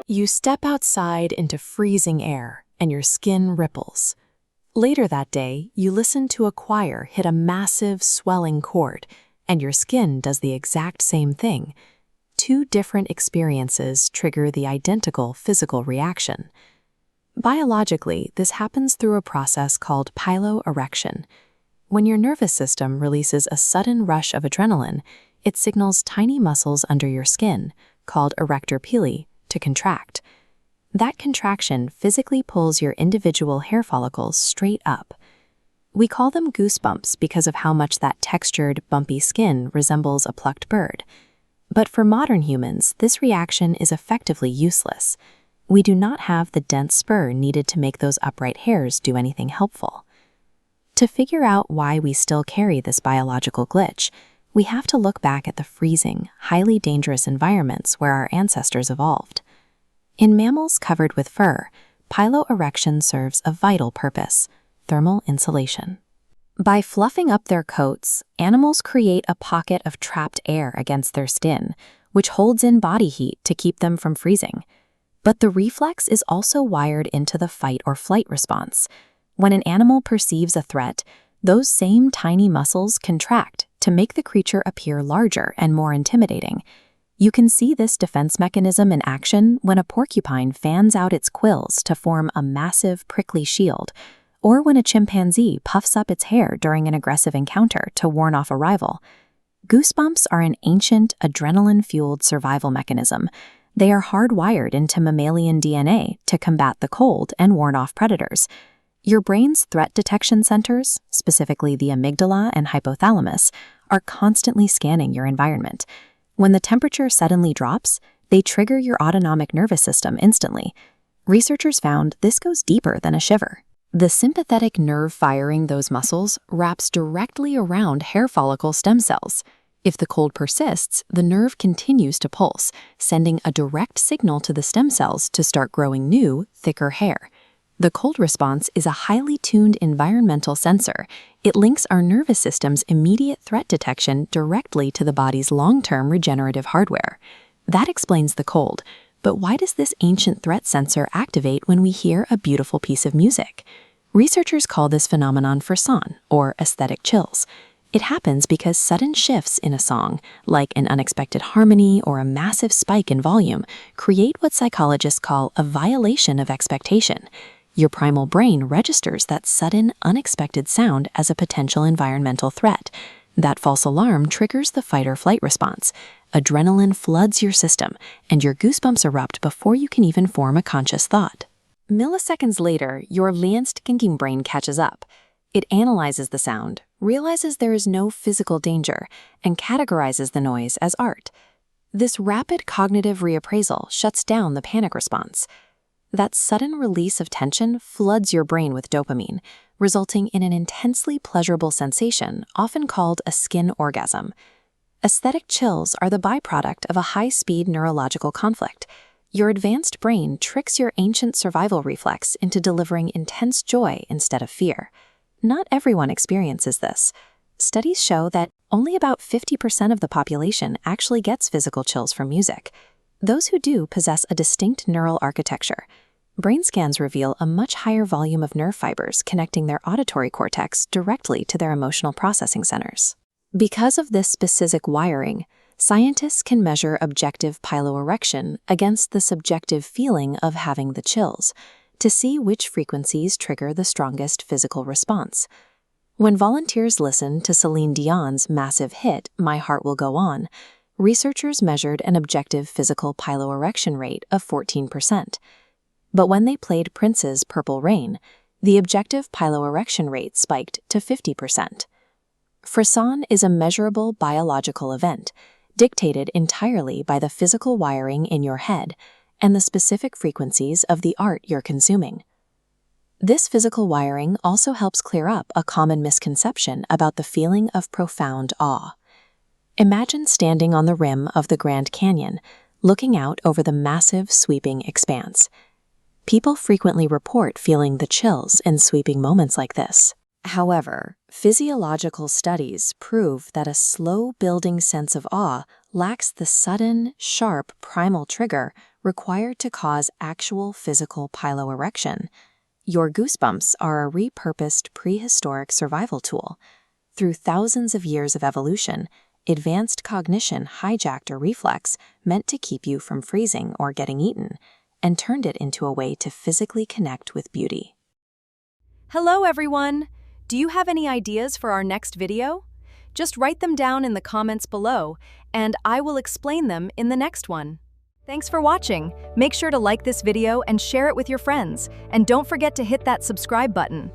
You step outside into freezing air, and your skin ripples. Later that day, you listen to a choir hit a massive, swelling chord, and your skin does the exact same thing. Two different experiences trigger the identical physical reaction. Biologically, this happens through a process called piloerection. When your nervous system releases a sudden rush of adrenaline, it signals tiny muscles under your skin, called erector pili, to contract. That contraction physically pulls your individual hair follicles straight up. We call them goosebumps because of how much that textured, bumpy skin resembles a plucked bird. But for modern humans, this reaction is effectively useless. We do not have the dense spur needed to make those upright hairs do anything helpful. To figure out why we still carry this biological glitch, we have to look back at the freezing, highly dangerous environments where our ancestors evolved. In mammals covered with fur, piloerection serves a vital purpose: thermal insulation. By fluffing up their coats, animals create a pocket of trapped air against their skin, which holds in body heat to keep them from freezing. But the reflex is also wired into the fight or flight response. When an animal perceives a threat, those same tiny muscles contract to make the creature appear larger and more intimidating. You can see this defense mechanism in action when a porcupine fans out its quills to form a massive prickly shield, or when a chimpanzee puffs up its hair during an aggressive encounter to warn off a rival. Goosebumps are an ancient, adrenaline-fueled survival mechanism. They are hardwired into mammalian DNA to combat the cold and warn off predators. Your brain's threat detection centers, specifically the amygdala and hypothalamus, are constantly scanning your environment. When the temperature suddenly drops, they trigger your autonomic nervous system instantly. Researchers found this goes deeper than a shiver. The sympathetic nerve firing those muscles wraps directly around hair follicle stem cells. If the cold persists, the nerve continues to pulse, sending a direct signal to the stem cells to start growing new, thicker hair. The cold response is a highly tuned environmental sensor. It links our nervous system's immediate threat detection directly to the body's long-term regenerative hardware. That explains the cold, but why does this ancient threat sensor activate when we hear a beautiful piece of music? Researchers call this phenomenon frisson, or aesthetic chills. It happens because sudden shifts in a song, like an unexpected harmony or a massive spike in volume, create what psychologists call a violation of expectation. Your primal brain registers that sudden, unexpected sound as a potential environmental threat. That false alarm triggers the fight-or-flight response. Adrenaline floods your system, and your goosebumps erupt before you can even form a conscious thought. Milliseconds later, your advanced thinking brain catches up. It analyzes the sound, realizes there is no physical danger, and categorizes the noise as art. This rapid cognitive reappraisal shuts down the panic response. That sudden release of tension floods your brain with dopamine, resulting in an intensely pleasurable sensation, often called a skin orgasm. Aesthetic chills are the byproduct of a high-speed neurological conflict. Your advanced brain tricks your ancient survival reflex into delivering intense joy instead of fear. Not everyone experiences this. Studies show that only about 50% of the population actually gets physical chills from music. Those who do possess a distinct neural architecture. Brain scans reveal a much higher volume of nerve fibers connecting their auditory cortex directly to their emotional processing centers. Because of this specific wiring, scientists can measure objective piloerection against the subjective feeling of having the chills to see which frequencies trigger the strongest physical response. When volunteers listened to Celine Dion's massive hit, My Heart Will Go On, researchers measured an objective physical piloerection rate of 14%. But when they played Prince's Purple Rain, the objective piloerection rate spiked to 50%. Frisson is a measurable biological event, dictated entirely by the physical wiring in your head and the specific frequencies of the art you're consuming. This physical wiring also helps clear up a common misconception about the feeling of profound awe. Imagine standing on the rim of the Grand Canyon, looking out over the massive, sweeping expanse. People frequently report feeling the chills in sweeping moments like this. However, physiological studies prove that a slow-building sense of awe lacks the sudden, sharp, primal trigger required to cause actual physical piloerection. Your goosebumps are a repurposed prehistoric survival tool. Through thousands of years of evolution, advanced cognition hijacked a reflex meant to keep you from freezing or getting eaten, and turned it into a way to physically connect with beauty. Hello everyone! Do you have any ideas for our next video? Just write them down in the comments below, and I will explain them in the next one. Thanks for watching. Make sure to like this video and share it with your friends, and don't forget to hit that subscribe button.